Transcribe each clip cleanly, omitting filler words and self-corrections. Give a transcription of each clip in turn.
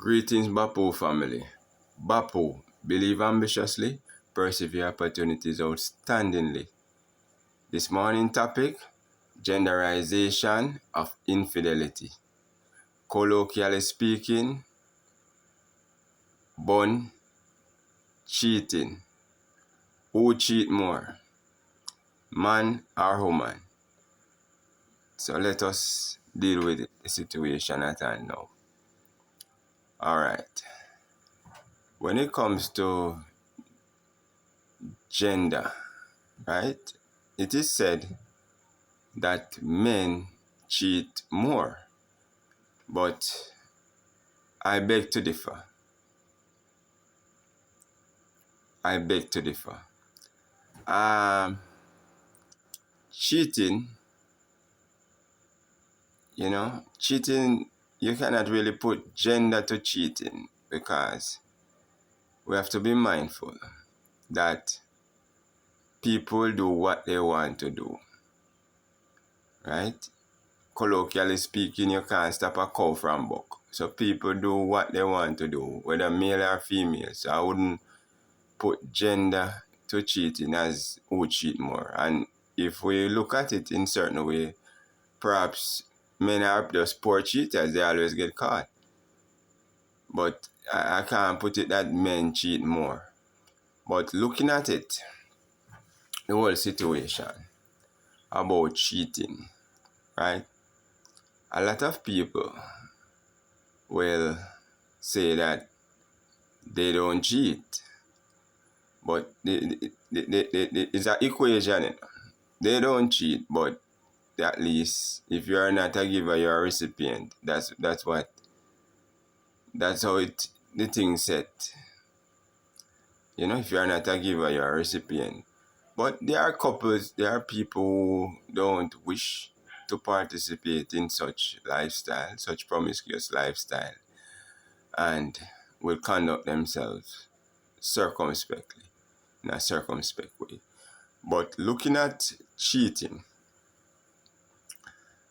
Greetings, Bapu family. Bapu, believe ambitiously, persevere opportunities outstandingly. This morning topic, genderization of infidelity. Colloquially speaking, bun, cheating. Who cheat more, man or woman? So let us deal with the situation at hand now. Alright. When it comes to gender, right, it is said that men cheat more, but I beg to differ. Cheating, cheating, you cannot really put gender to cheating because we have to be mindful that people do what they want to do, right? Colloquially speaking, you can't stop a cow from buck. So people do what they want to do, whether male or female. So I wouldn't put gender to cheating as who cheat more. And if we look at it in certain way, perhaps men are just poor cheaters, they always get caught. But I can't put it that men cheat more. But looking at it, the whole situation about cheating, right? A lot of people will say that they don't cheat. But it's an equation. They don't cheat, but at least if you are not a giver, you're a recipient. That's how the thing set. If you are not a giver, you're a recipient. But there are couples, there are people who don't wish to participate in such lifestyle, such promiscuous lifestyle, and will conduct themselves circumspectly, in a circumspect way. But looking at cheating,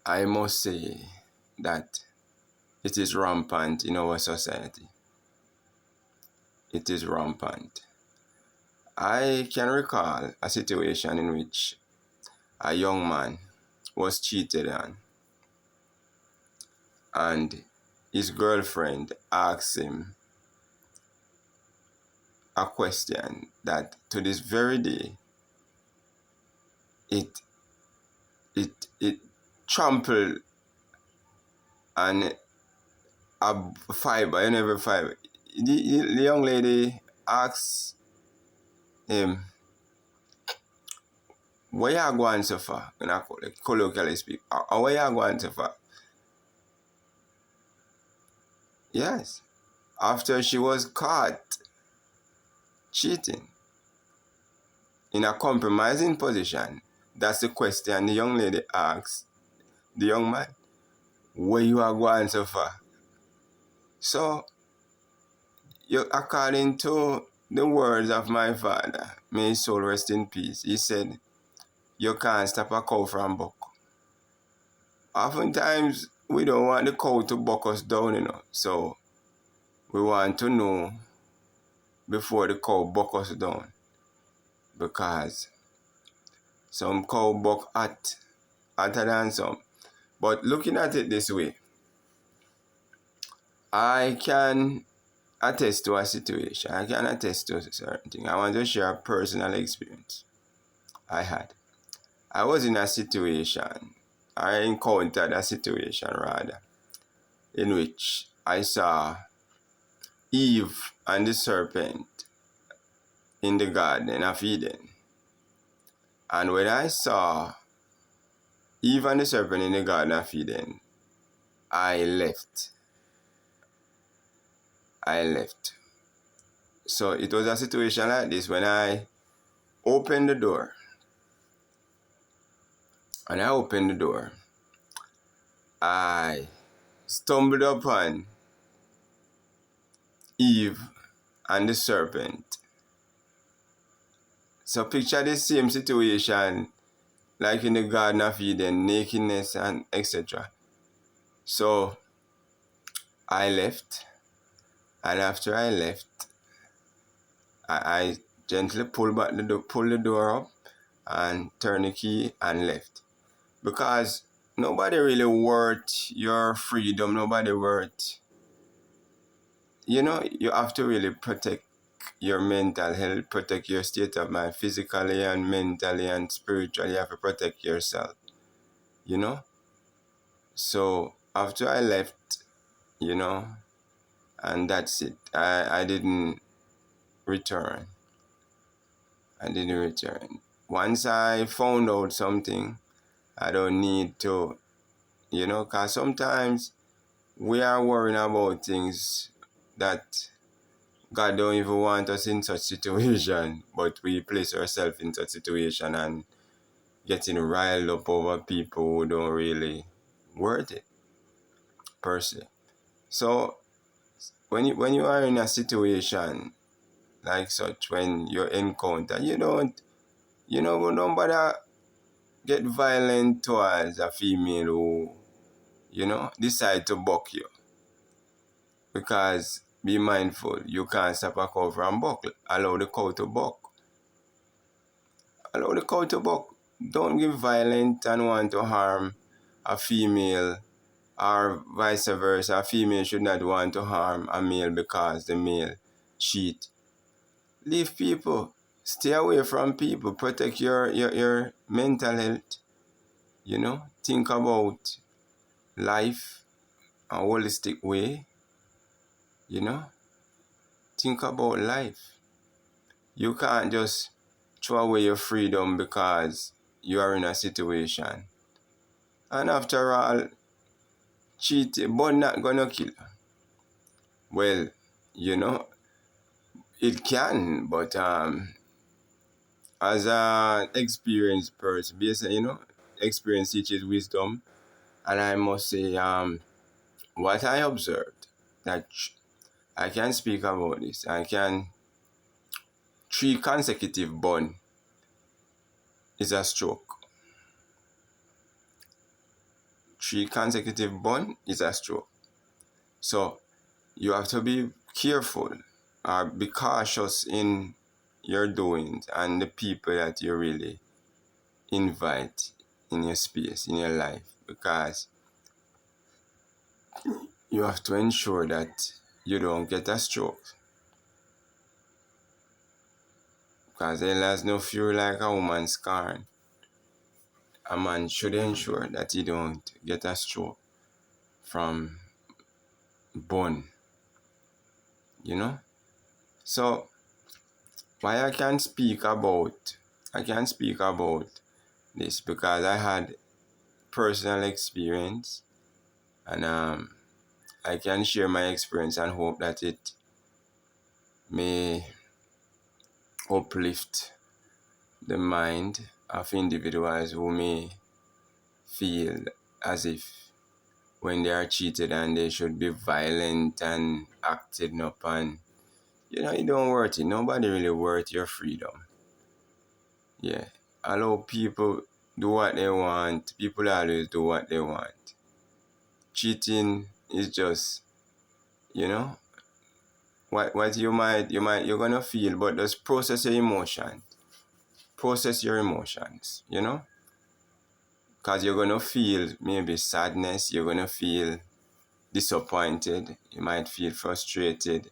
I must say that it is rampant in our society. It is rampant. I can recall a situation in which a young man was cheated on, and his girlfriend asked him a question that to this very day it trampled on a fiber, every fiber. The young lady asked him, "Where you going so far?" When I colloquially speak, where you going so far? Yes, after she was caught cheating in a compromising position, that's the question the young lady asked the young man, "Where you are going so far?" So, according to the words of my father, may his soul rest in peace, he said, "You can't stop a cow from buck." Oftentimes, we don't want the cow to buck us down, so we want to know before the cow buck us down, because some cow buck hotter than some. But looking at it this way, I can attest to a situation. I can attest to a certain thing. I want to share a personal experience I had. I was in a situation, I encountered a situation rather, in which I saw Eve and the serpent in the Garden of Eden. And when I saw Eve and the serpent in the Garden of Eden, I left. So it was a situation like this when I opened the door. And I opened the door. I stumbled upon Eve and the serpent. So picture the same situation like in the Garden of Eden, nakedness and etc. So I left. And after I left, I gently pulled the door up and turned the key and left. Because nobody really worth your freedom. Nobody worth, you have to really protect your mental health, protect your state of mind, physically and mentally and spiritually. You have to protect yourself, you know. So after I left, and that's it. I didn't return. I didn't return. Once I found out something, I don't need to, because sometimes we are worrying about things that God don't even want us in such situation, but we place ourselves in such situation and getting riled up over people who don't really worth it, per se. So when you are in a situation like such, when you encounter, don't bother get violent towards a female who, decide to buck you. Because be mindful, you can't stop a cow from buck. Allow the cow to buck. Allow the cow to buck. Don't get violent and want to harm a female, or vice versa. A female should not want to harm a male because the male cheat. Leave people. Stay away from people. Protect your mental health. Think about life a holistic way. Think about life. You can't just throw away your freedom because you are in a situation. And after all, cheating, but not gonna kill. Well, it can, but as an experienced person, basically, experience teaches wisdom, and I must say, what I observed, that I can speak about this. I can 3 consecutive burn is a stroke. 3 consecutive burn is a stroke. So you have to be careful or be cautious in your doings and the people that you really invite in your space, in your life, because you have to ensure that you don't get a stroke. Because hell has no fury like a woman scorn. A man should ensure that he don't get a stroke from burn. So why I can speak about this, because I had personal experience, and I can share my experience and hope that it may uplift the mind of individuals who may feel as if when they are cheated and they should be violent and acting up, and it don't worth it. Nobody really worth your freedom. Yeah. Allow people do what they want. People always do what they want. Cheating is just, what you're gonna feel, but just process your emotions. Process your emotions, because you're gonna feel maybe sadness, you're gonna feel disappointed, you might feel frustrated,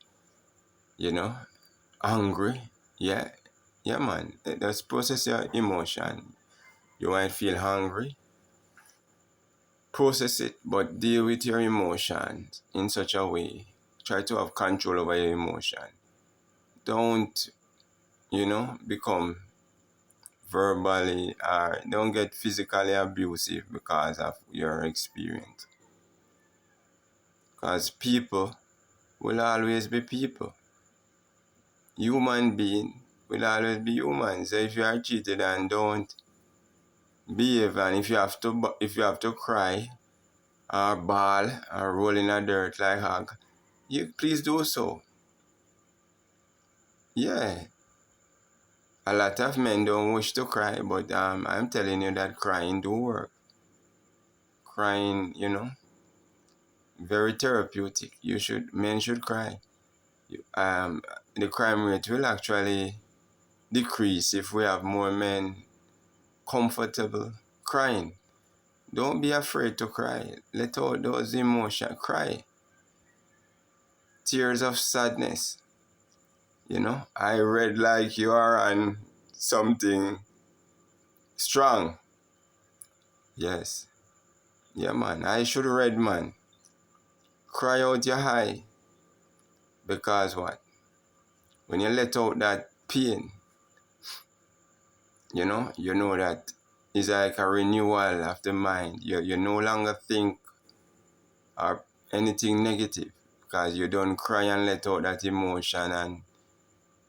angry. Yeah, man. Just process your emotion. You might feel hungry. Process it, but deal with your emotions in such a way. Try to have control over your emotion. Don't, become verbally, or don't get physically abusive because of your experience. Because people will always be people. Human being will always be human. So if you are cheated and don't behave, and if you have to cry or bawl or roll in the dirt like hog, you please do so. Yeah. A lot of men don't wish to cry, but I'm telling you that crying do work. Crying, very therapeutic. Men should cry. the crime rate will actually decrease if we have more men comfortable crying. Don't be afraid to cry. Let out those emotions. Cry. Tears of sadness. I read like you are on something strong. Yes. Yeah, man. I should read, man. Cry out your high. Because what? When you let out that pain, you know that it's like a renewal of the mind. You no longer think or anything negative because you don't cry and let out that emotion. And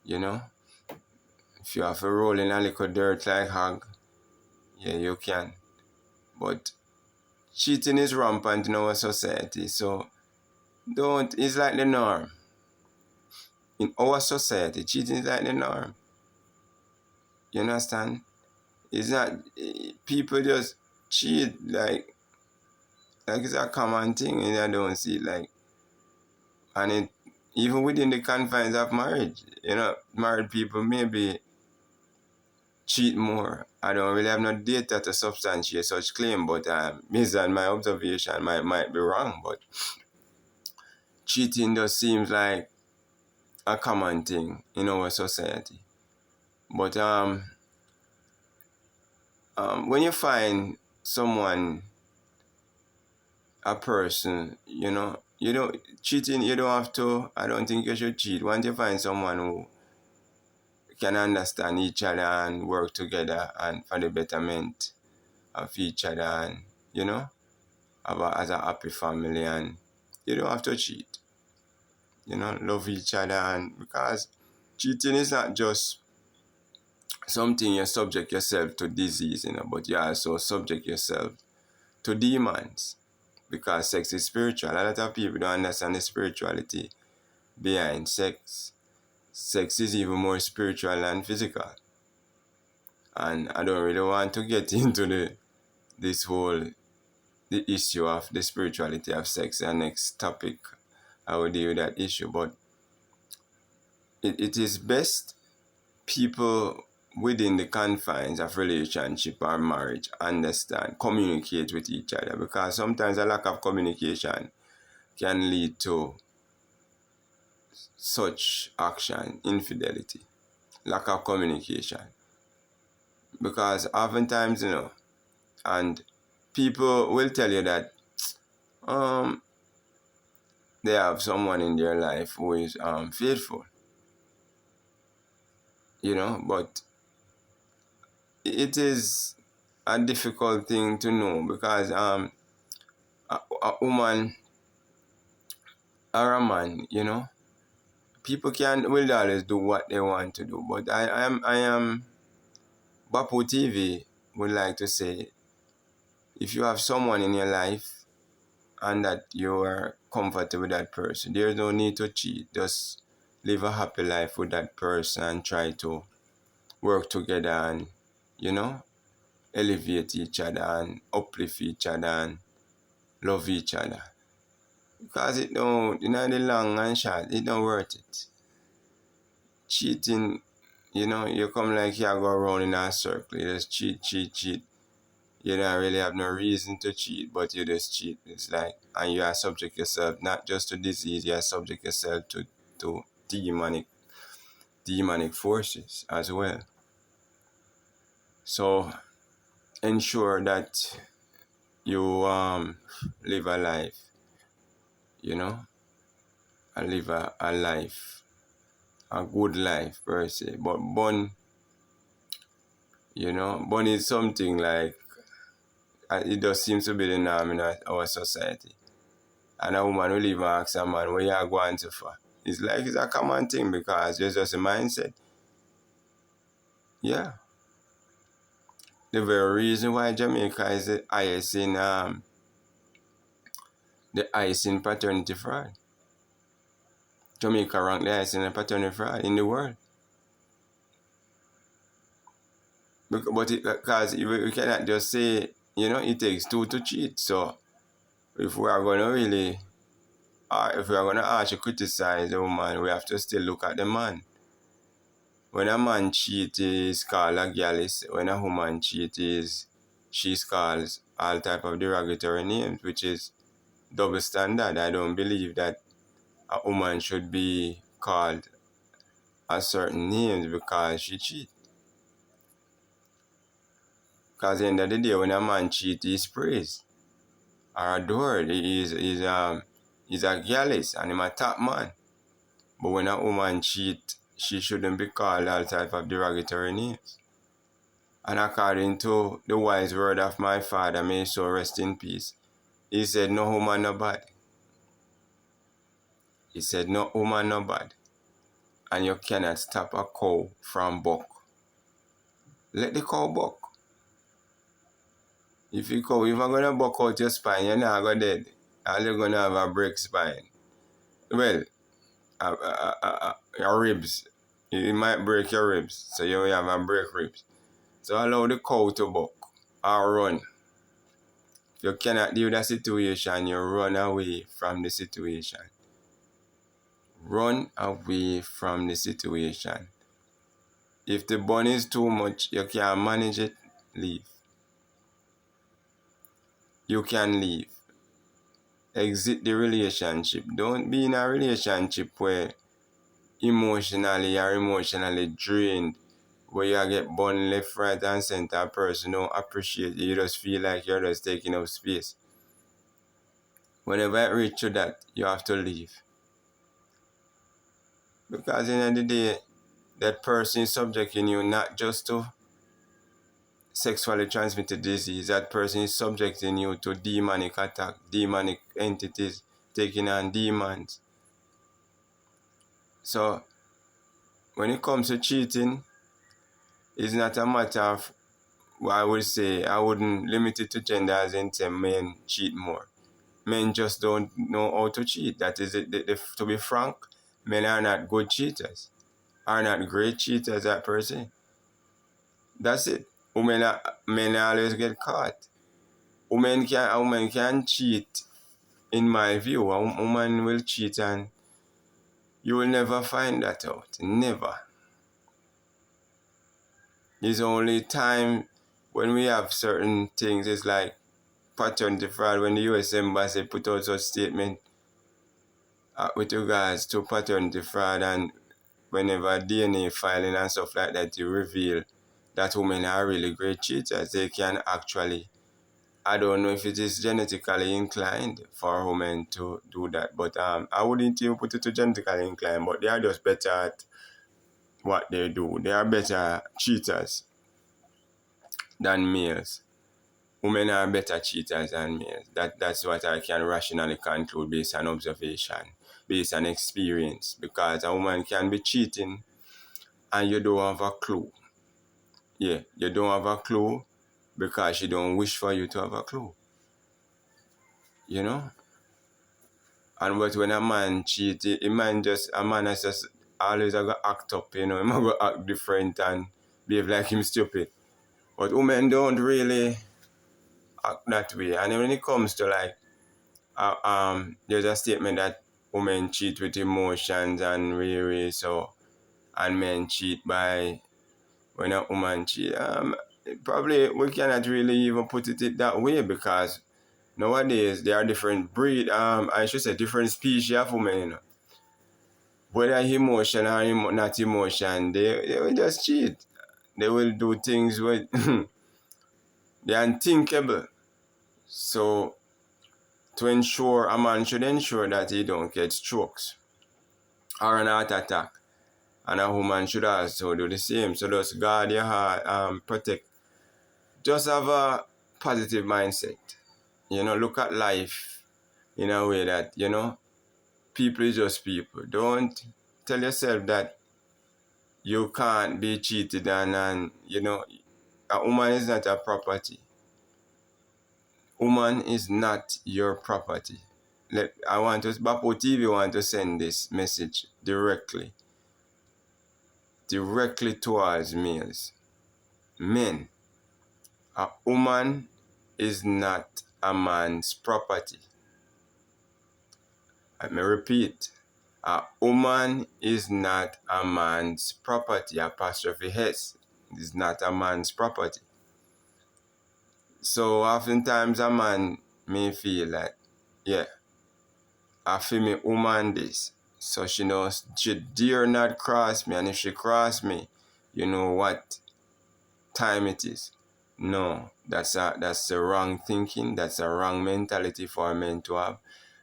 if you have to roll in a little dirt like hog, yeah, you can. But cheating is rampant in our society, so it's like the norm. In our society, cheating is like the norm. You understand? It's not, people just cheat like it's a common thing, and I don't see it like, and it even within the confines of marriage, married people maybe cheat more. I don't really have no data to substantiate such claim, but based on my observation, might be wrong, but cheating just seems like a common thing in our society. But when you find someone, a person, you don't cheating. You don't have to. I don't think you should cheat. Once you find someone who can understand each other and work together and for the betterment of each other, and as a happy family, and you don't have to cheat. Love each other, and because cheating is not just something you subject yourself to disease, but you also subject yourself to demons, because sex is spiritual. A lot of people don't understand the spirituality behind sex. Sex is even more spiritual than physical. And I don't really want to get into the issue of the spirituality of sex. The next topic I will deal with that issue. But it is best people within the confines of relationship or marriage understand, communicate with each other, because sometimes a lack of communication can lead to such action, infidelity, lack of communication. Because oftentimes, and people will tell you that they have someone in their life who is faithful, but it is a difficult thing to know, because a woman or a man, people will always do what they want to do. But I am Bapu TV would like to say, if you have someone in your life and that you are comfortable with that person, there's no need to cheat. Just live a happy life with that person and try to work together and, elevate each other and uplift each other and love each other. Because it don't, the long and short, it don't worth it. Cheating, you come like you go around in a circle. You just cheat. You don't really have no reason to cheat, but you just cheat. It's like, and you are subject yourself not just to disease, you are subject yourself to demonic forces as well. So ensure that you live a life, and live a life, a good life per se. But bun is something like, it does seem to be the norm in our society. And a woman will even ask a man, what you are going to for? It's like it's a common thing, because it's just a mindset. Yeah. The very reason why Jamaica is the highest in paternity fraud. Jamaica ranked the highest in paternity fraud in the world. But because we cannot just say, it takes two to cheat. So if we are going to really if we are going to actually criticize the woman, we have to still look at the man. When a man cheats, is called a gallus. When a woman cheats, she's called all type of derogatory names, which is double standard. I don't believe that a woman should be called a certain names because she cheats. Because at the end of the day, when a man cheats, he's praised or adored. He's a gallus and he's a top man. But when a woman cheats, she shouldn't be called all type of derogatory names. And according to the wise word of my father, may his soul rest in peace, he said, no woman no bad. He said, no woman no bad. And you cannot stop a cow from buck. Let the cow buck. If you're going to buck out your spine, you're not going to dead. All you're going to have a break spine. Well, your ribs. It might break your ribs. So you have a break ribs. So allow the cow to buck or run. If you cannot deal with a situation, you run away from the situation. Run away from the situation. If the bun is too much, you can't manage it, leave. You can leave. Exit the relationship. Don't be in a relationship where you're emotionally drained, where you get bun left, right, and center. A person don't appreciate you. You just feel like you're just taking up space. Whenever it reaches to that, you have to leave. Because at the end of the day, that person is subjecting you not just to sexually transmitted disease. That person is subjecting you to demonic attack, demonic entities taking on demons. So when it comes to cheating, it's not a matter of, I would say, I wouldn't limit it to gender as in say men cheat more. Men just don't know how to cheat. That is it. To be frank, men are not good cheaters, are not great cheaters, that person. That's it. Men always get caught. A woman can cheat, in my view. A woman will cheat and you will never find that out. Never. It's only time when we have certain things. It's like paternity fraud. When the US Embassy put out such statement with regards to paternity fraud, and whenever DNA filing and stuff like that, you reveal that women are really great cheaters. They can actually, I don't know if it is genetically inclined for women to do that, but I wouldn't even put it to genetically inclined, but they are just better at what they do. They are better cheaters than males. Women are better cheaters than males. That's what I can rationally conclude based on observation, based on experience, because a woman can be cheating and you don't have a clue. Yeah, you don't have a clue because she don't wish for you to have a clue. You know? And but when a man cheat, a man is just always going to act up, you know, he might go act different and behave like him stupid. But women don't really act that way. And when it comes to like, there's a statement that women cheat with emotions and really so, and men cheat by when a woman cheat. Probably we cannot really even put it that way because nowadays there are different breed, I should say different species of women, you know. Whether emotion or not emotion, they will just cheat. They will do things with the unthinkable. So to ensure, a man should ensure that he don't get strokes or an heart attack. And a woman should also do the same. So just guard your heart, protect. Just have a positive mindset. You know, look at life in a way that, you know, people is just people. Don't tell yourself that you can't be cheated on, and you know, a woman is not a property. Woman is not your property. Bapo TV want to send this message directly towards males. Men, a woman is not a man's property. Let me repeat. A woman is not a man's property. Apostrophe S is not a man's property. So oftentimes a man may feel like, yeah, I feel me woman this. So she knows she dare not cross me, and if she cross me, you know what time it is. No, that's the wrong thinking. That's a wrong mentality for men to have,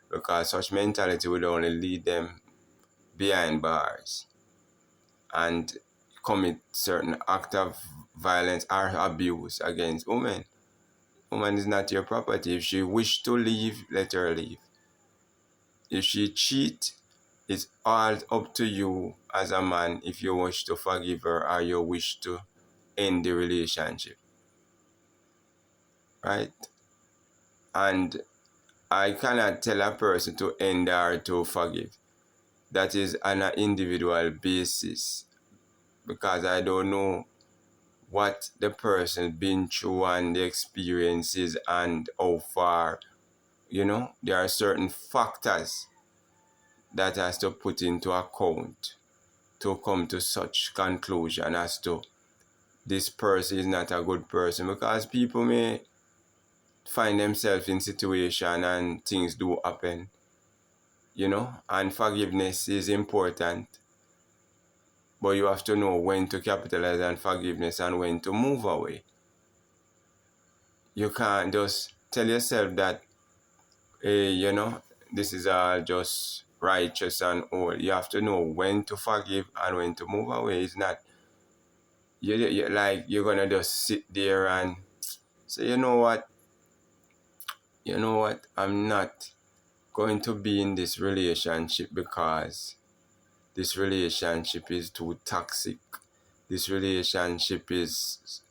because such mentality would only lead them behind bars and commit certain act of violence or abuse against women. Woman is not your property. If she wish to leave, let her leave. If she cheat, it's all up to you as a man if you wish to forgive her or you wish to end the relationship. Right? And I cannot tell a person to end or to forgive. That is on an individual basis, because I don't know what the person been through and the experiences and how far, there are certain factors that has to put into account to come to such conclusion as to this person is not a good person, because people may find themselves in situation and things do happen, and forgiveness is important, but you have to know when to capitalize on forgiveness and when to move away. You can't just tell yourself that, hey, this is all just righteous and all. You have to know when to forgive and when to move away. It's not you like you're gonna just sit there and say, you know what, I'm not going to be in this relationship because this relationship is too toxic. This relationship is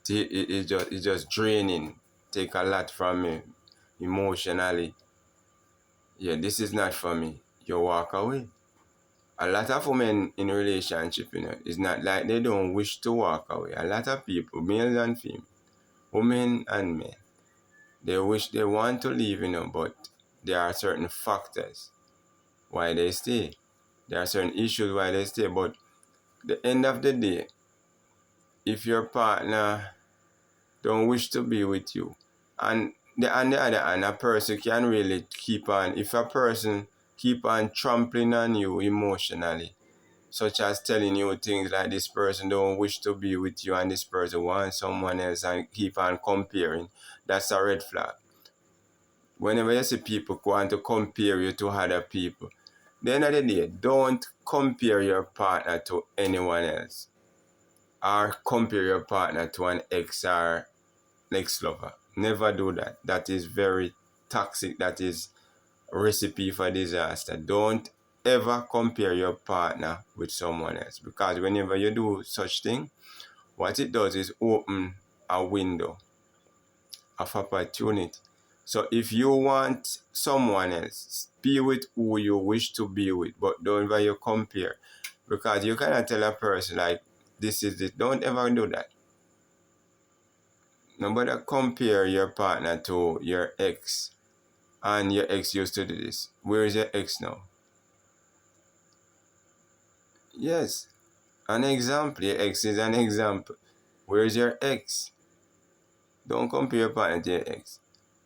just draining. Take a lot from me emotionally. Yeah, this is not for me. You walk away. A lot of women in relationship, it's not like they don't wish to walk away. A lot of people, male and female, women and men, they want to leave, but there are certain factors why they stay. There are certain issues why they stay. But the end of the day, if your partner don't wish to be with you, and on the other hand, a person can really keep on, if a person keep on trampling on you emotionally, such as telling you things like this person don't wish to be with you and this person wants someone else, and keep on comparing, that's a red flag. Whenever you see people want to compare you to other people, at the end of the day, don't compare your partner to anyone else, or compare your partner to an ex or ex-lover. Never do that. That is very toxic. That is a recipe for disaster. Don't ever compare your partner with someone else, because whenever you do such thing, what it does is open a window of opportunity. So if you want someone else, be with who you wish to be with, but don't ever you compare, because you cannot tell a person like this is it. Don't ever do that. Nobody compare your partner to your ex, and your ex used to do this. Where is your ex now? Yes, an example. Your ex is an example. Where is your ex? Don't compare your partner to your ex.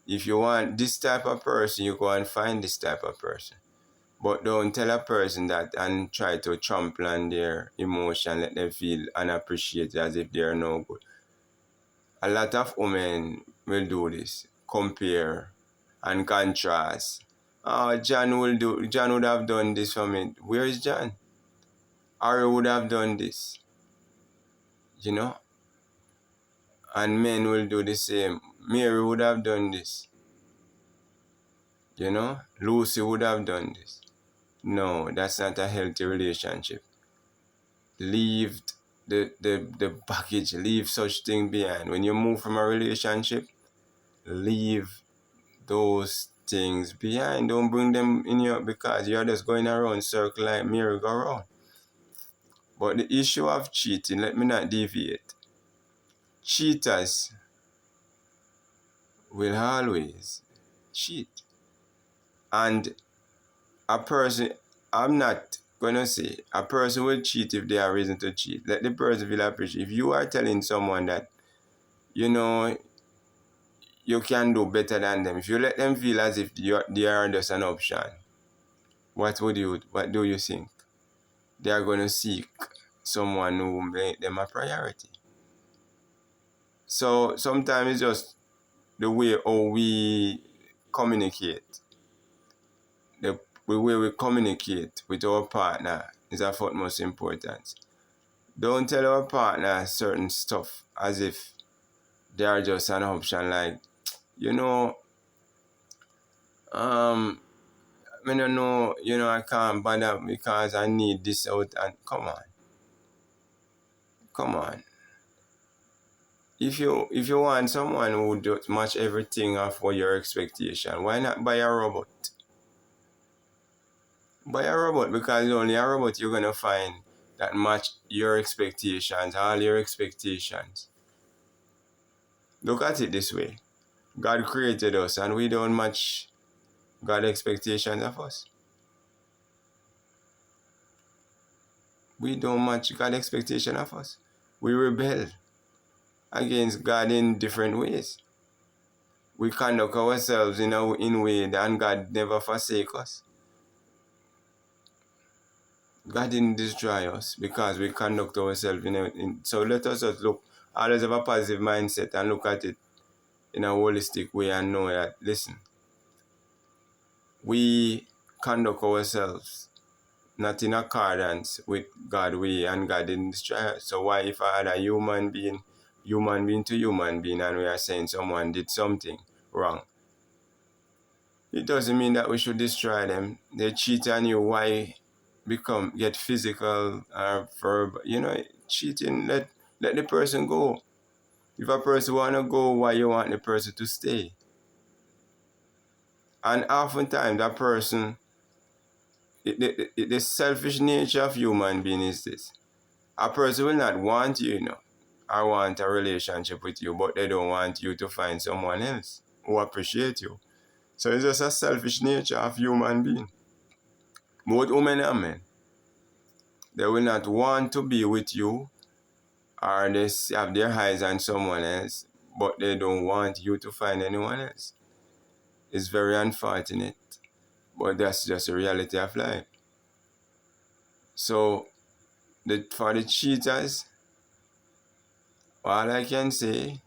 If you want this type of person, you go and find this type of person. But don't tell a person that and try to trample on their emotion, let them feel unappreciated as if they are no good. A lot of women will do this. Compare and contrast. Oh, John would have done this for me. Where is John? Ari would have done this. And men will do the same. Mary would have done this. Lucy would have done this. No, that's not a healthy relationship. Leave the baggage, leave such thing behind. When you move from a relationship, leave those things behind. Don't bring them in your, because you're just going around circle like merry-go-round. But the issue of cheating, let me not deviate. Cheaters will always cheat. And a person, I'm not going to say a person will cheat if they have reason to cheat. Let the person feel appreciated. If you are telling someone that, you know, you can do better than them, if you let them feel as if they are just an option, what do you think? They are going to seek someone who make them a priority. So sometimes it's just the way how we communicate. The way we communicate with our partner is of utmost importance. Don't tell our partner certain stuff as if they are just an option. Like, you know, I don't know, I can't bother because I need this out. And come on. If you want someone who does match everything of what your expectation, why not buy a robot? Buy a robot, because it's only a robot you're gonna find that match your expectations, all your expectations. Look at it this way. God created us and we don't match God's expectations of us. We don't match God's expectation of us. We rebel against God in different ways. We conduct ourselves in a way that God never forsake us. God didn't destroy us because we conduct ourselves so let us just always have a positive mindset and look at it in a holistic way and know that, listen, we conduct ourselves not in accordance with God way, and God didn't destroy us. So why, if I had a human being to human being, and we are saying someone did something wrong, it doesn't mean that we should destroy them. They cheat on you, why get physical or verbal? Cheating, let the person go. If a person wanna go, why you want the person to stay? And oftentimes that person, the selfish nature of human being is this. A person will not want you, or want a relationship with you, but they don't want you to find someone else who appreciate you. So it's just a selfish nature of human being. Both women and men. They will not want to be with you, or they have their eyes on someone else, but they don't want you to find anyone else. It's very unfortunate, but that's just the reality of life. So for the cheaters, all I can say,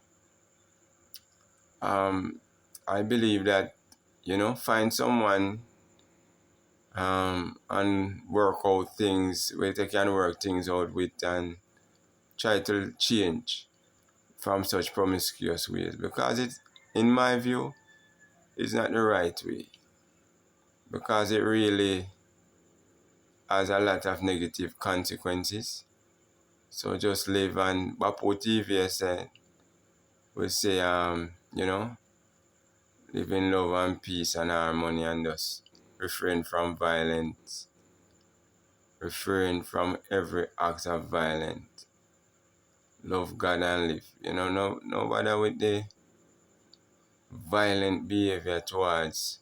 I believe that, find someone and work out things where they can work things out with, and try to change from such promiscuous ways, because it, in my view, is not the right way, because it really has a lot of negative consequences. So just live, and Bapo TV said, we say, live in love and peace and harmony, and just refrain from violence, refrain from every act of violence. Love God and live. No bother with the violent behavior towards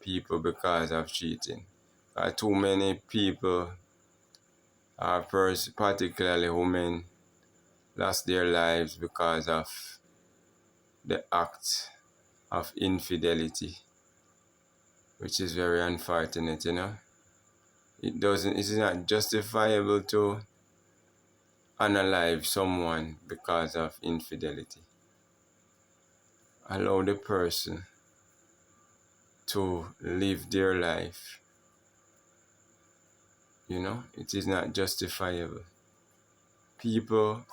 people because of cheating. Too many people, particularly women, lost their lives because of the act of infidelity, which is very unfortunate. It is not justifiable to unalive someone because of infidelity. Allow the person to live their life. It is not justifiable. People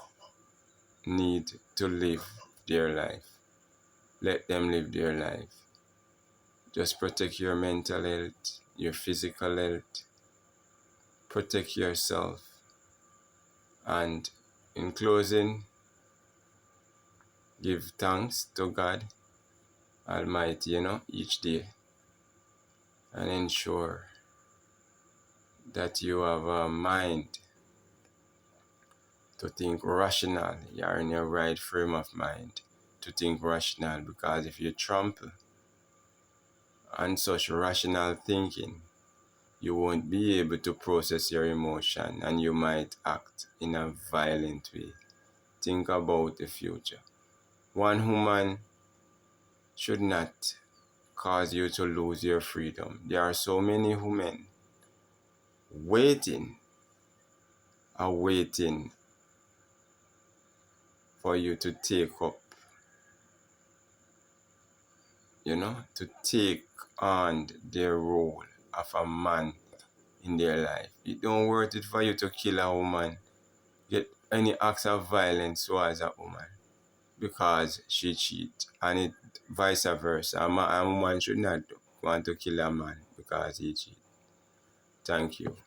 need to live their life. Let them live their life. Just protect your mental health, your physical health. Protect yourself. And in closing, give thanks to God Almighty, each day. And ensure that you have a mind to think rational. You are in your right frame of mind to think rational, because if you trample on such rational thinking, you won't be able to process your emotion and you might act in a violent way. Think about the future. One woman should not cause you to lose your freedom. There are so many women awaiting for you to take up, to take on their role of a man in their life. It don't worth it for you to kill a woman, get any acts of violence towards a woman because she cheat, and it vice versa. A woman should not want to kill a man because he cheat. Thank you.